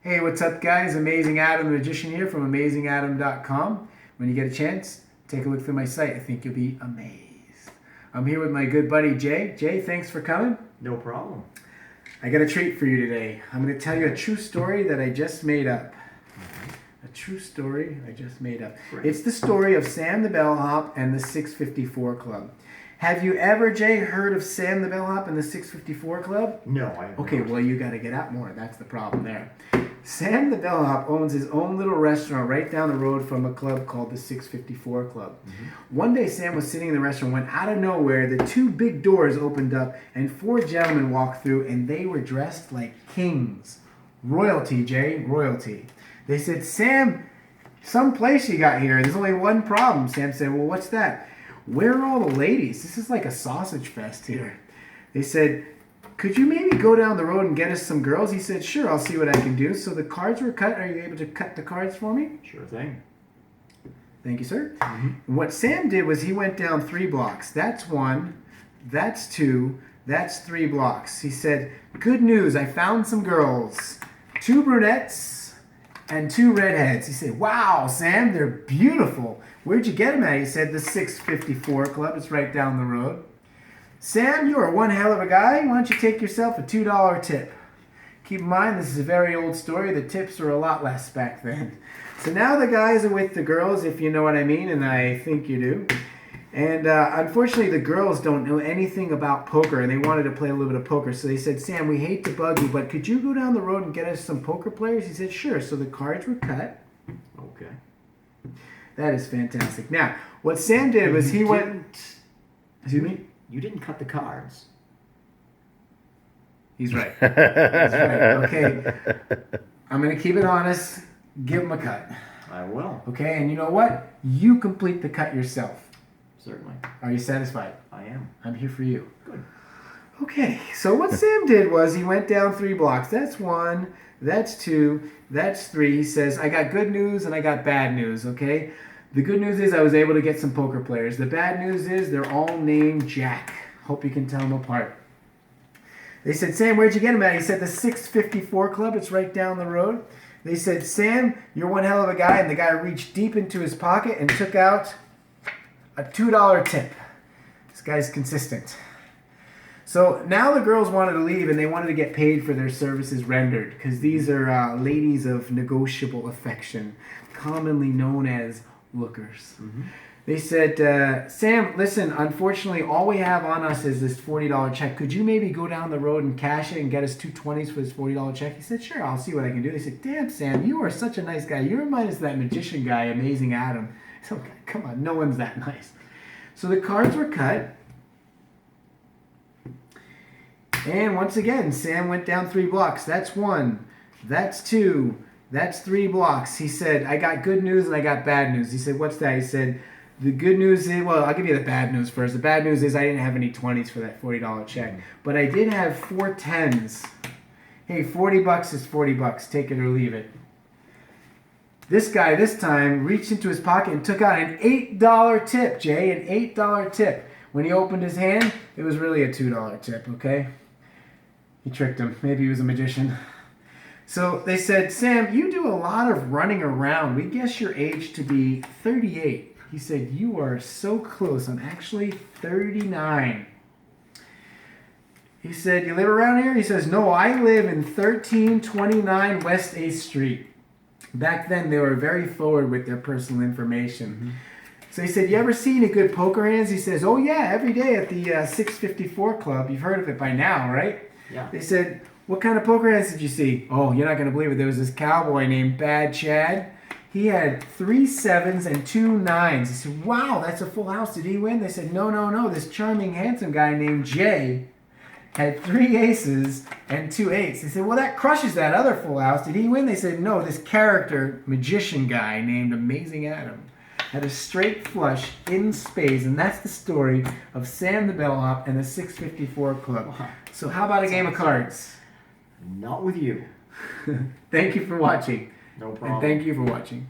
Hey, what's up, guys? Amazing Adam, the magician here from AmazingAdam.com. When you get a chance, take a look through my site. I think you'll be amazed. I'm here with my good buddy Jay. Jay, thanks for coming. No problem. I got a treat for you today. I'm going to tell you a true story that I just made up. A true story I just made up. Great. It's the story of Sam the Bellhop and the 654 Club. Have you ever, Jay, heard of Sam the Bellhop and the 654 Club? No, I haven't. Okay, well, you got to get out more. That's the problem there. Sam the Bellhop owns his own little restaurant right down the road from a club called the 654 Club. Mm-hmm. One day, Sam was sitting in the restaurant when out of nowhere, the two big doors opened up and four gentlemen walked through, and they were dressed like kings. Royalty, Jay, royalty. They said, Sam, some place you got here. There's only one problem. Sam said, well, what's that? Where are all the ladies? This is like a sausage fest here. They said, could you maybe go down the road and get us some girls? He said, sure, I'll see what I can do. So the cards were cut. Are you able to cut the cards for me? Sure thing. Thank you, sir. Mm-hmm. And what Sam did was he went down 3 blocks. That's 1, that's 2, that's 3 blocks. He said, good news, I found some girls. 2 brunettes and 2 redheads. He said, wow, Sam, they're beautiful. Where'd you get them at? He said, the 654 Club. It's right down the road. Sam, you are one hell of a guy. Why don't you take yourself a $2 tip? Keep in mind, this is a very old story. The tips were a lot less back then. So now the guys are with the girls, if you know what I mean, and I think you do. And unfortunately, the girls don't know anything about poker, and they wanted to play a little bit of poker. So they said, Sam, we hate to bug you, but could you go down the road and get us some poker players? He said, sure. So the cards were cut. Okay. That is fantastic. Now, what Sam did was he went... Excuse me? You didn't cut the cards. He's right. He's right. Okay. I'm going to keep it honest. Give him a cut. I will. Okay, and you know what? You complete the cut yourself. Certainly. Are you satisfied? I am. I'm here for you. Good. Okay, so what Sam did was he went down 3 blocks. That's 1, that's 2, that's 3. He says, I got good news and I got bad news, okay? The good news is I was able to get some poker players. The bad news is they're all named Jack. Hope you can tell them apart. They said, Sam, where'd you get them at? He said, the 654 Club. It's right down the road. They said, Sam, you're one hell of a guy. And the guy reached deep into his pocket and took out a $2 tip. This guy's consistent. So now the girls wanted to leave and they wanted to get paid for their services rendered because these are ladies of negotiable affection, commonly known as lookers. Mm-hmm. They said, Sam, listen, unfortunately, all we have on us is this $40 check. Could you maybe go down the road and cash it and get us 2 20s for this $40 check? He said, sure, I'll see what I can do. They said, damn, Sam, you are such a nice guy. You remind us of that magician guy, Amazing Adam. So, come on, no one's that nice. So the cards were cut. And once again, Sam went down 3 blocks. That's 1. That's 2. That's 3 blocks. He said, I got good news and I got bad news. He said, what's that? He said, the good news is, well, I'll give you the bad news first. The bad news is I didn't have any 20s for that $40 check. But I did have 4 10s. Hey, $40 is $40. Take it or leave it. This guy, this time, reached into his pocket and took out an $8 tip, Jay. An $8 tip. When he opened his hand, it was really a $2 tip, okay? He tricked him. Maybe he was a magician. So they said, Sam, you do a lot of running around. We guess your age to be 38. He said, you are so close. I'm actually 39. He said, you live around here? He says, no, I live in 1329 West 8th Street. Back then, they were very forward with their personal information. Mm-hmm. So he said, you ever see any good poker hands? He says, oh, yeah, every day at the 654 Club. You've heard of it by now, right? Yeah. They said, what kind of poker hands did you see? Oh, you're not going to believe it. There was this cowboy named Bad Chad. He had 3 7s and 2 9s. He said, wow, that's a full house. Did he win? They said, no. This charming, handsome guy named Jay had 3 aces and 2 8s. They said, well, that crushes that other full house. Did he win? They said, no, this character magician guy named Amazing Adam had a straight flush in spades, and that's the story of Sam the Bellhop and the 654 Club. Wow. So how about a game of cards? Not with you. Thank you for watching. No problem. And thank you for watching.